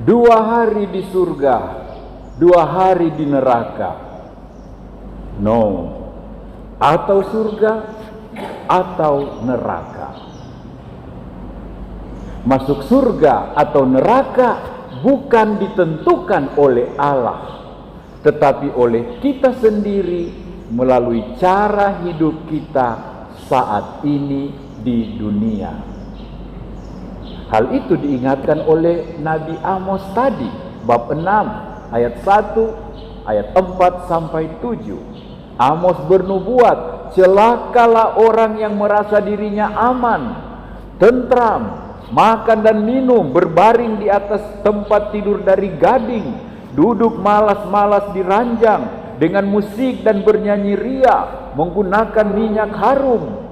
2 hari di surga, 2 hari di neraka. No, atau surga atau neraka. Masuk surga atau neraka bukan ditentukan oleh Allah, tetapi oleh kita sendiri melalui cara hidup kita saat ini di dunia. Hal itu diingatkan oleh Nabi Amos tadi, bab 6 ayat 1, ayat 4 sampai 7. Amos bernubuat, celakalah orang yang merasa dirinya aman, tentram, makan dan minum, berbaring di atas tempat tidur dari gading, duduk malas-malas di ranjang, dengan musik dan bernyanyi ria, menggunakan minyak harum,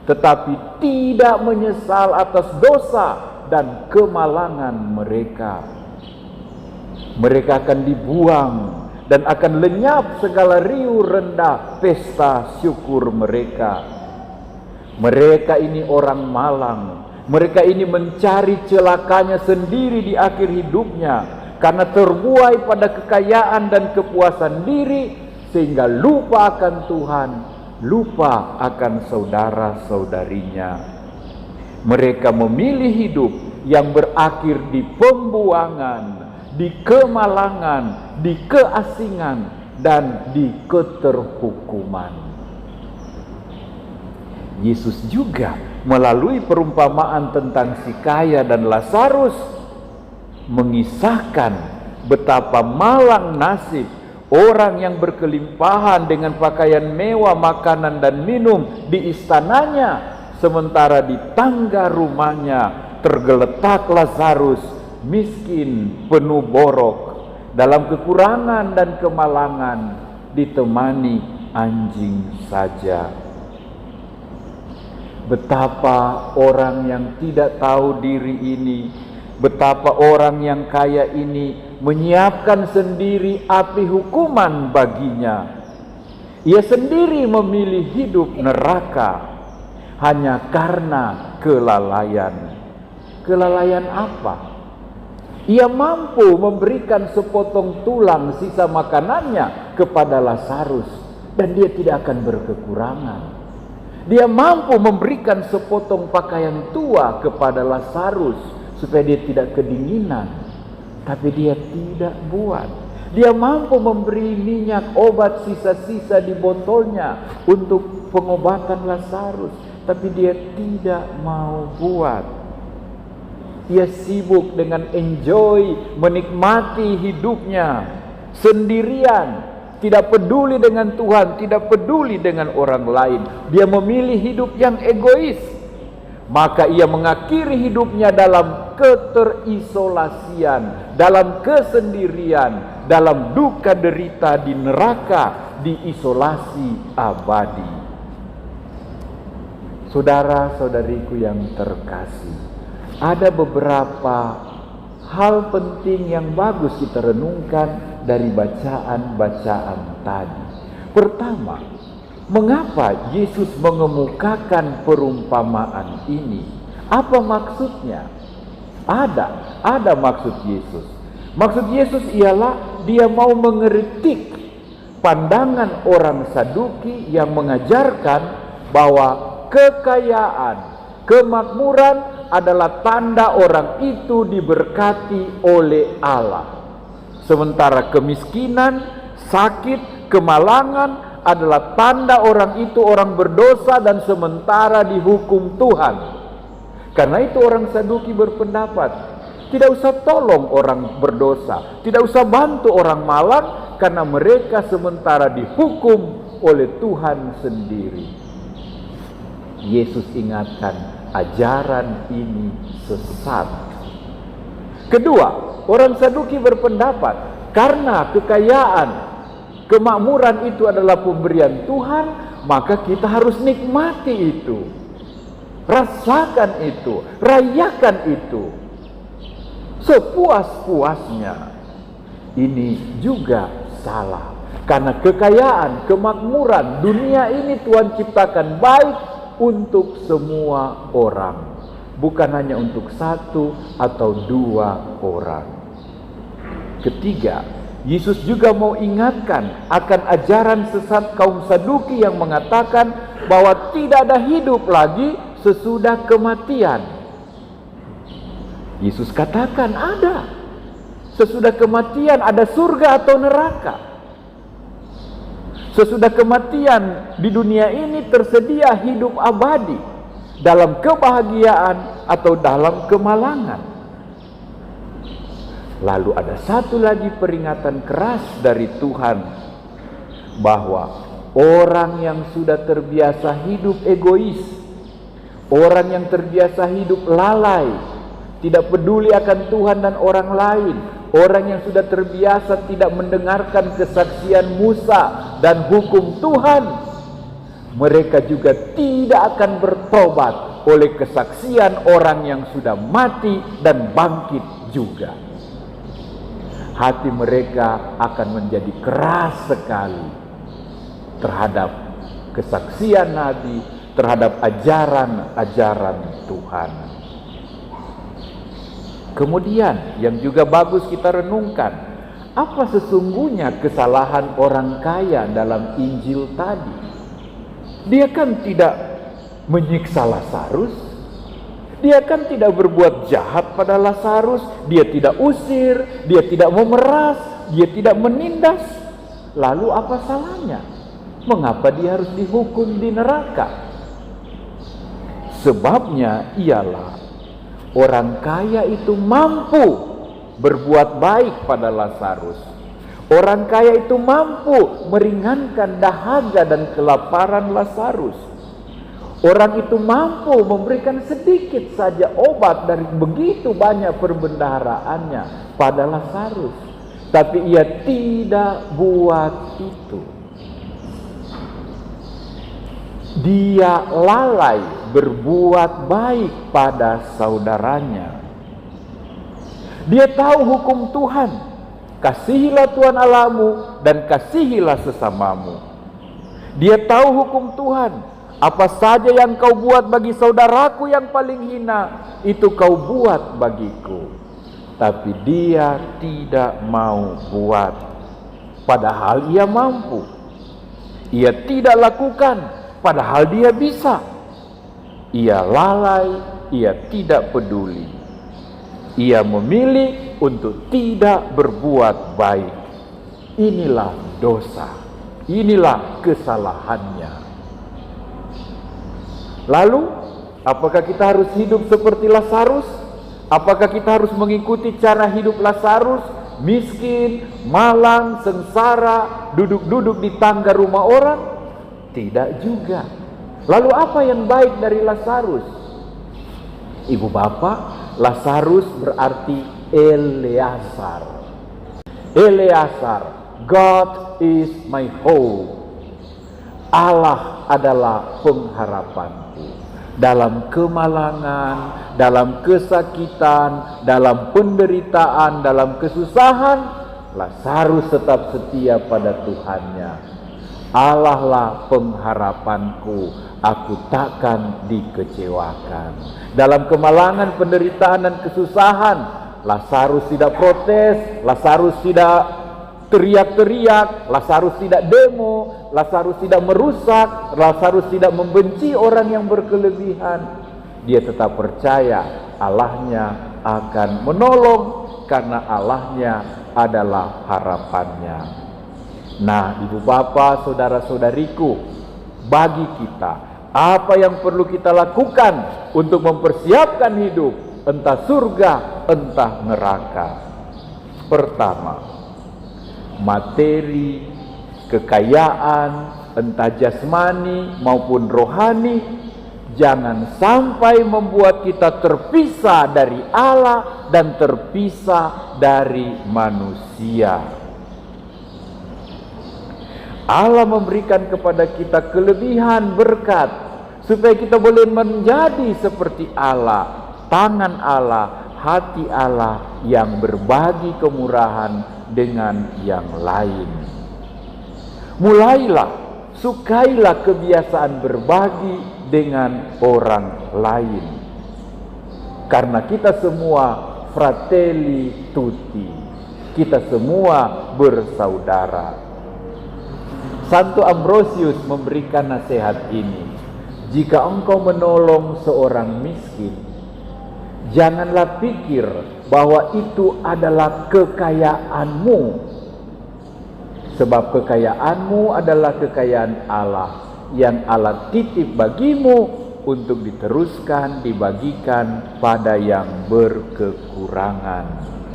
tetapi tidak menyesal atas dosa dan kemalangan mereka. Mereka akan dibuang dan akan lenyap segala riuh rendah pesta syukur mereka. Mereka ini orang malang. Mereka ini mencari celakanya sendiri di akhir hidupnya, karena terbuai pada kekayaan dan kepuasan diri, sehingga lupa akan Tuhan, lupa akan saudara-saudarinya. Mereka memilih hidup yang berakhir di pembuangan, di kemalangan, di keasingan, dan di keterhukuman. Yesus juga melalui perumpamaan tentang si kaya dan Lazarus mengisahkan betapa malang nasib orang yang berkelimpahan dengan pakaian mewah, makanan dan minum di istananya, sementara di tangga rumahnya tergeletak Lazarus, miskin, penuh borok, dalam kekurangan dan kemalangan, ditemani anjing saja. Betapa orang yang tidak tahu diri ini, betapa orang yang kaya ini menyiapkan sendiri api hukuman baginya. Ia sendiri memilih hidup neraka hanya karena kelalaian. Kelalaian apa? Ia mampu memberikan sepotong tulang sisa makanannya kepada Lazarus dan dia tidak akan berkekurangan. Dia mampu memberikan sepotong pakaian tua kepada Lazarus supaya dia tidak kedinginan, tapi dia tidak buat. Dia mampu memberi minyak obat sisa-sisa di botolnya untuk pengobatan Lazarus, tapi dia tidak mau buat. Ia sibuk dengan enjoy, menikmati hidupnya sendirian, tidak peduli dengan Tuhan, tidak peduli dengan orang lain. Dia memilih hidup yang egois. Maka ia mengakhiri hidupnya dalam keterisolasian, dalam kesendirian, dalam duka derita di neraka, di isolasi abadi. Saudara-saudariku yang terkasih, ada beberapa hal penting yang bagus kita renungkan dari bacaan-bacaan tadi. Pertama, mengapa Yesus mengemukakan perumpamaan ini? Apa maksudnya? Ada maksud Yesus. Maksud Yesus ialah dia mau mengeritik pandangan orang Saduki yang mengajarkan bahwa kekayaan, kemakmuran adalah tanda orang itu diberkati oleh Allah. Sementara kemiskinan, sakit, kemalangan adalah tanda orang itu orang berdosa dan sementara dihukum Tuhan. Karena itu orang Saduki berpendapat, tidak usah tolong orang berdosa, tidak usah bantu orang malang, karena mereka sementara dihukum oleh Tuhan sendiri. Yesus ingatkan, ajaran ini sesat. Kedua, orang Saduki berpendapat, karena kekayaan, kemakmuran itu adalah pemberian Tuhan, maka kita harus nikmati itu, rasakan itu, rayakan itu sepuas-puasnya. Ini juga salah, karena kekayaan, kemakmuran dunia ini Tuhan ciptakan baik untuk semua orang, bukan hanya untuk 1 atau 2 orang. Ketiga, Yesus juga mau ingatkan akan ajaran sesat kaum Saduki yang mengatakan bahwa tidak ada hidup lagi sesudah kematian. Yesus katakan ada. Sesudah kematian ada surga atau neraka. Sesudah kematian di dunia ini tersedia hidup abadi dalam kebahagiaan atau dalam kemalangan. Lalu ada satu lagi peringatan keras dari Tuhan bahwa orang yang sudah terbiasa hidup egois, orang yang terbiasa hidup lalai, tidak peduli akan Tuhan dan orang lain, orang yang sudah terbiasa tidak mendengarkan kesaksian Musa dan hukum Tuhan, mereka juga tidak akan bertobat oleh kesaksian orang yang sudah mati dan bangkit juga. Hati mereka akan menjadi keras sekali terhadap kesaksian Nabi, terhadap ajaran-ajaran Tuhan. Kemudian yang juga bagus kita renungkan, apa sesungguhnya kesalahan orang kaya dalam Injil tadi? Dia kan tidak menyiksa Lazarus, dia kan tidak berbuat jahat pada Lazarus, dia tidak usir, dia tidak memeras, dia tidak menindas. Lalu apa salahnya? Mengapa dia harus dihukum di neraka? Sebabnya ialah orang kaya itu mampu berbuat baik pada Lazarus. Orang kaya itu mampu meringankan dahaga dan kelaparan Lazarus. Orang itu mampu memberikan sedikit saja obat dari begitu banyak perbendaharaannya pada Lazarus. Tapi ia tidak buat itu. Dia lalai berbuat baik pada saudaranya. Dia tahu hukum Tuhan. Kasihilah Tuhan Allahmu dan kasihilah sesamamu. Dia tahu hukum Tuhan. Apa saja yang kau buat bagi saudaraku yang paling hina, itu kau buat bagiku. Tapi dia tidak mau buat. Padahal ia mampu. Ia tidak lakukan, padahal dia bisa. Ia lalai, ia tidak peduli. Ia memilih untuk tidak berbuat baik. Inilah dosa. Inilah kesalahannya. Lalu, apakah kita harus hidup seperti Lazarus? Apakah kita harus mengikuti cara hidup Lazarus? Miskin, malang, sengsara, duduk-duduk di tangga rumah orang? Tidak juga. Lalu apa yang baik dari Lazarus? Ibu bapak, Lazarus berarti Eleazar. Eleazar, God is my hope. Allah adalah pengharapanku. Dalam kemalangan, dalam kesakitan, dalam penderitaan, dalam kesusahan, Lazarus tetap setia pada Tuhannya. Allah lah pengharapanku, aku takkan dikecewakan. Dalam kemalangan, penderitaan dan kesusahan, Lazarus tidak protes, Lazarus tidak teriak-teriak, Lazarus tidak demo, Lazarus tidak merusak, Lazarus tidak membenci orang yang berkelebihan. Dia tetap percaya Allahnya akan menolong karena Allahnya adalah harapannya. Nah, ibu bapak, saudara-saudariku, bagi kita, apa yang perlu kita lakukan untuk mempersiapkan hidup, entah surga, entah neraka? Pertama, materi, kekayaan, entah jasmani maupun rohani, jangan sampai membuat kita terpisah dari Allah dan terpisah dari manusia. Allah memberikan kepada kita kelebihan berkat supaya kita boleh menjadi seperti Allah, tangan Allah, hati Allah yang berbagi kemurahan dengan yang lain. Mulailah, sukailah kebiasaan berbagi dengan orang lain. Karena kita semua fratelli tutti. Kita semua bersaudara. Santo Ambrosius memberikan nasihat ini. Jika engkau menolong seorang miskin, janganlah pikir bahwa itu adalah kekayaanmu. Sebab kekayaanmu adalah kekayaan Allah yang Allah titip bagimu untuk diteruskan, dibagikan pada yang berkekurangan.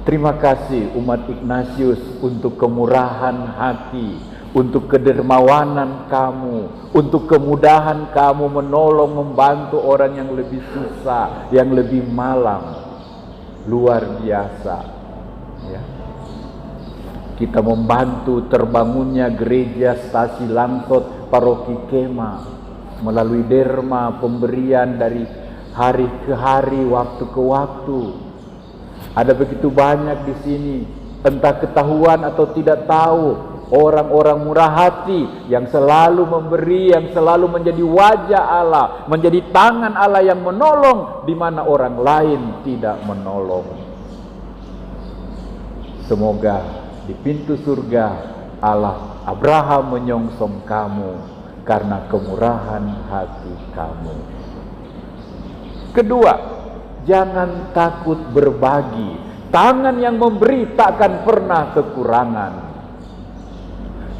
Terima kasih umat Ignatius untuk kemurahan hati, untuk kedermawanan kamu, untuk kemudahan kamu menolong, membantu orang yang lebih susah, yang lebih malang. Luar biasa, ya. Kita membantu terbangunnya gereja Stasi Langsot Paroki Kema melalui derma pemberian dari hari ke hari, waktu ke waktu. Ada begitu banyak di sini, entah ketahuan atau tidak tahu, orang-orang murah hati yang selalu memberi, yang selalu menjadi wajah Allah, menjadi tangan Allah yang menolong di mana orang lain tidak menolong. Semoga di pintu surga Allah Abraham menyongsong kamu karena kemurahan hati kamu. Kedua, jangan takut berbagi. Tangan yang memberi takkan pernah kekurangan.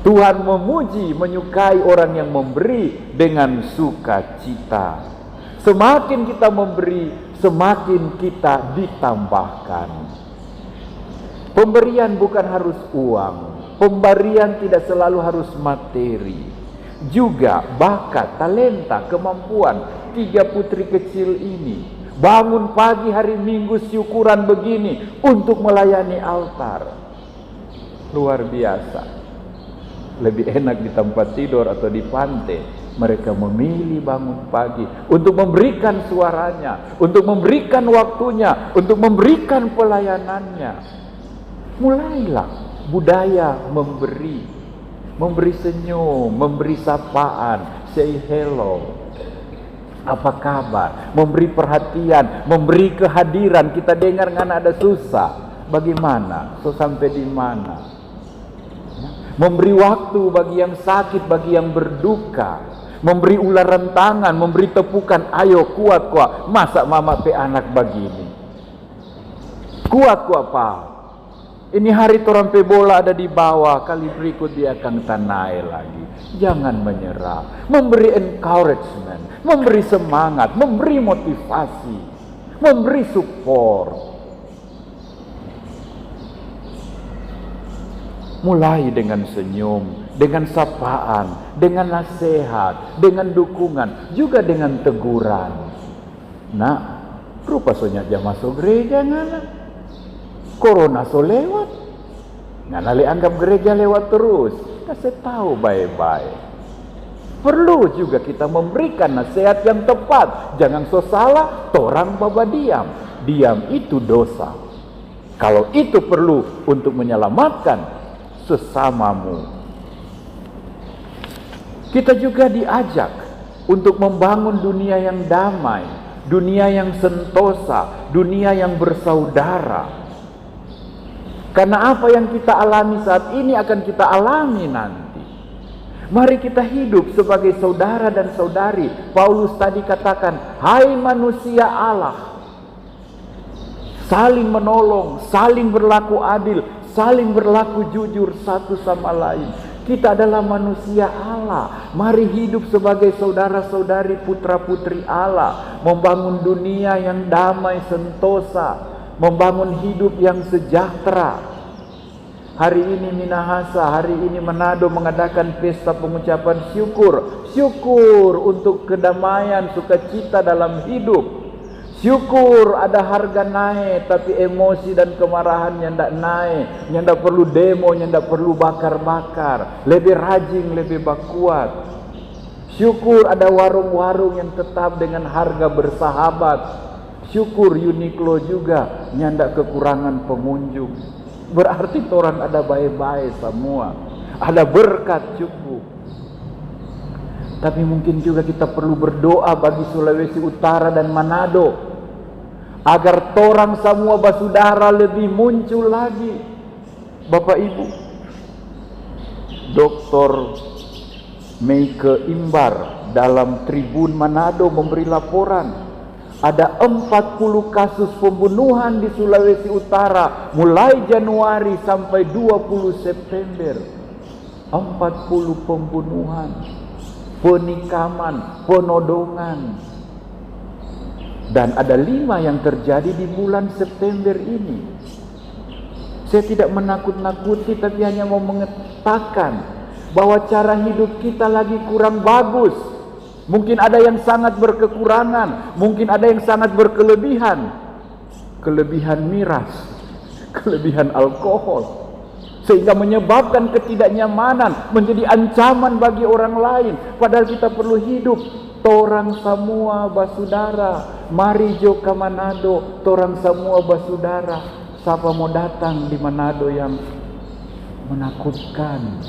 Tuhan memuji, menyukai orang yang memberi dengan sukacita. Semakin kita memberi, semakin kita ditambahkan. Pemberian bukan harus uang. Pemberian tidak selalu harus materi. Juga bakat, talenta, kemampuan. 3 putri kecil ini bangun pagi hari Minggu syukuran begini untuk melayani altar. Luar biasa. Lebih enak di tempat tidur atau di pantai. Mereka memilih bangun pagi untuk memberikan suaranya, untuk memberikan waktunya, untuk memberikan pelayanannya. Mulailah budaya memberi senyum, memberi sapaan, say hello, apa kabar, memberi perhatian, memberi kehadiran. Kita dengar kan ada susah, bagaimana, so sampai di mana, memberi waktu bagi yang sakit, bagi yang berduka, memberi ularan tangan, memberi tepukan, ayo kuat, masa mama pe anak begini, kuat Pak. Ini hari torang pe bola ada di bawah, kali berikut dia akan naik lagi. Jangan menyerah, memberi encouragement, memberi semangat, memberi motivasi, memberi support. Mulai dengan senyum, dengan sapaan, dengan nasihat, dengan dukungan, juga dengan teguran. Nah, rupa sonya aja masuk gereja ngana. Corona so lewat, ngana le anggap gereja lewat terus. Kasih tahu bye-bye. Perlu juga kita memberikan nasihat yang tepat. Jangan so salah, torang baba diam. Diam itu dosa. Kalau itu perlu untuk menyelamatkan sesamamu. Kita juga diajak untuk membangun dunia yang damai, dunia yang sentosa, dunia yang bersaudara. Karena apa yang kita alami saat ini akan kita alami nanti. Mari kita hidup sebagai saudara dan saudari. Paulus tadi katakan, hai manusia Allah, saling menolong, saling berlaku adil, saling berlaku jujur satu sama lain. Kita adalah manusia Allah. Mari hidup sebagai saudara-saudari, putra-putri Allah, membangun dunia yang damai sentosa, membangun hidup yang sejahtera. Hari ini Minahasa, hari ini Manado mengadakan pesta pengucapan syukur. Syukur untuk kedamaian, sukacita dalam hidup. Syukur ada harga naik, tapi emosi dan kemarahan yang tidak naik, yang tidak perlu demo, yang tidak perlu bakar-bakar. Lebih rajin, lebih kuat. Syukur ada warung-warung yang tetap dengan harga bersahabat. Syukur Uniqlo juga nyandak kekurangan pengunjung. Berarti orang ada baik-baik semua, ada berkat cukup. Tapi mungkin juga kita perlu berdoa bagi Sulawesi Utara dan Manado, agar torang semua basudara lebih muncul lagi. Bapak Ibu, Dr. Meike Imbar dalam Tribun Manado memberi laporan ada 40 kasus pembunuhan di Sulawesi Utara mulai Januari sampai 20 September. 40 pembunuhan, penikaman, penodongan. Dan ada 5 yang terjadi di bulan September ini. Saya tidak menakut-nakuti, tapi hanya mau mengatakan bahwa cara hidup kita lagi kurang bagus. Mungkin ada yang sangat berkekurangan, mungkin ada yang sangat berkelebihan. Kelebihan miras, kelebihan alkohol, sehingga menyebabkan ketidaknyamanan, menjadi ancaman bagi orang lain. Padahal kita perlu hidup. Torang semua basudara, mari jo ke Manado, torang semua basudara. Siapa mau datang di Manado yang menakutkan?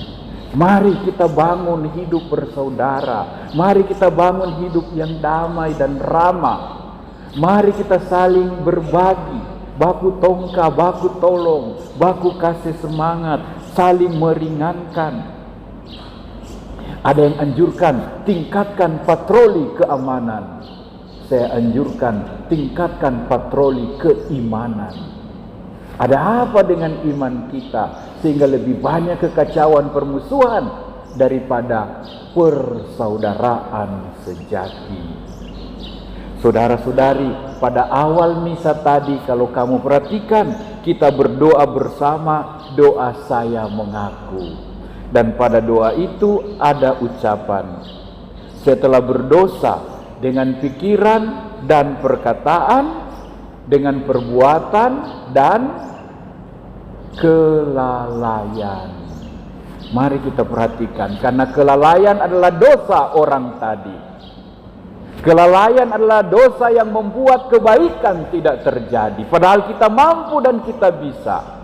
Mari kita bangun hidup bersaudara. Mari kita bangun hidup yang damai dan ramah. Mari kita saling berbagi, baku tongka, baku tolong, baku kasih semangat, saling meringankan. Ada yang anjurkan tingkatkan patroli keamanan. Saya anjurkan tingkatkan patroli keimanan. Ada apa dengan iman kita sehingga lebih banyak kekacauan permusuhan daripada persaudaraan sejati? Saudara-saudari, pada awal misa tadi kalau kamu perhatikan, kita berdoa bersama, doa saya mengaku. Dan pada doa itu ada ucapan, setelah berdosa dengan pikiran dan perkataan, dengan perbuatan dan kelalaian. Mari kita perhatikan, karena kelalaian adalah dosa orang tadi. Kelalaian adalah dosa yang membuat kebaikan tidak terjadi, padahal kita mampu dan kita bisa.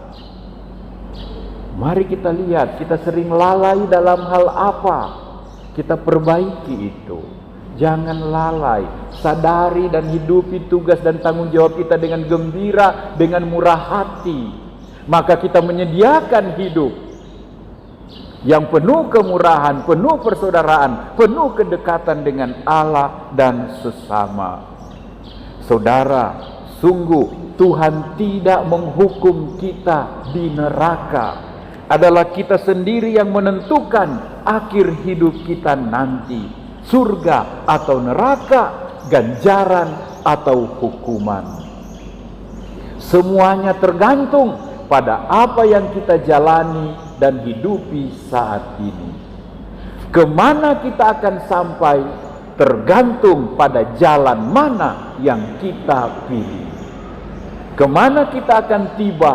Mari kita lihat, kita sering lalai dalam hal apa? Kita perbaiki itu. Jangan lalai, sadari dan hidupi tugas dan tanggung jawab kita dengan gembira, dengan murah hati. Maka kita menyediakan hidup yang penuh kemurahan, penuh persaudaraan, penuh kedekatan dengan Allah dan sesama. Saudara, sungguh Tuhan tidak menghukum kita di neraka. Adalah kita sendiri yang menentukan akhir hidup kita nanti, surga atau neraka, ganjaran atau hukuman. Semuanya tergantung pada apa yang kita jalani dan hidupi saat ini. Kemana kita akan sampai tergantung pada jalan mana yang kita pilih. Kemana kita akan tiba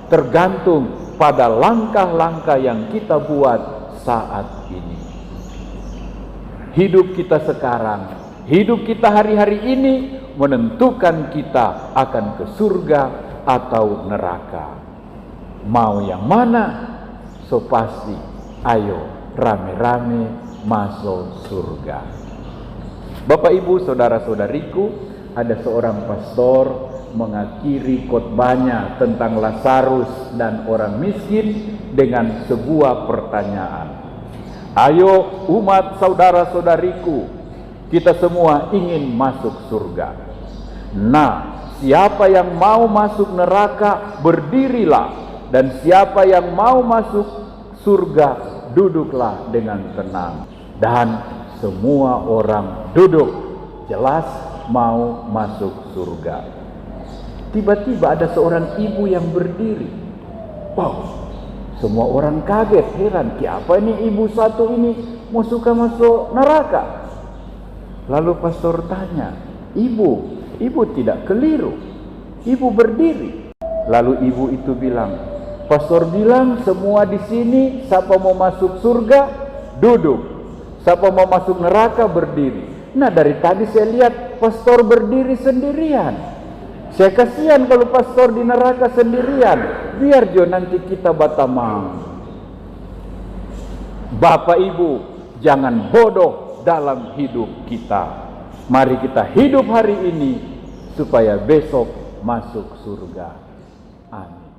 tergantung pada langkah-langkah yang kita buat saat ini. Hidup kita sekarang, hidup kita hari-hari ini menentukan kita akan ke surga atau neraka. Mau yang mana? So pasti ayo rame-rame masuk surga. Bapak Ibu, saudara-saudariku, ada seorang pastor mengakhiri khotbahnya tentang Lazarus dan orang miskin dengan sebuah pertanyaan. Ayo umat saudara-saudariku, kita semua ingin masuk surga. Nah, siapa yang mau masuk neraka, berdirilah, dan siapa yang mau masuk surga, duduklah dengan tenang. Dan semua orang duduk, jelas mau masuk surga. Tiba-tiba ada seorang ibu yang berdiri. Wow, semua orang kaget, heran, apa ini ibu satu ini mau suka masuk neraka? Lalu pastor tanya, ibu tidak keliru, ibu berdiri. Lalu ibu itu bilang, pastor bilang semua di sini siapa mau masuk surga duduk, siapa mau masuk neraka berdiri. Nah, dari tadi saya lihat pastor berdiri sendirian. Saya kasihan kalau pastor di neraka sendirian. Biar jo nanti kita batamang. Bapak Ibu, jangan bodoh dalam hidup kita. Mari kita hidup hari ini supaya besok masuk surga. Amin.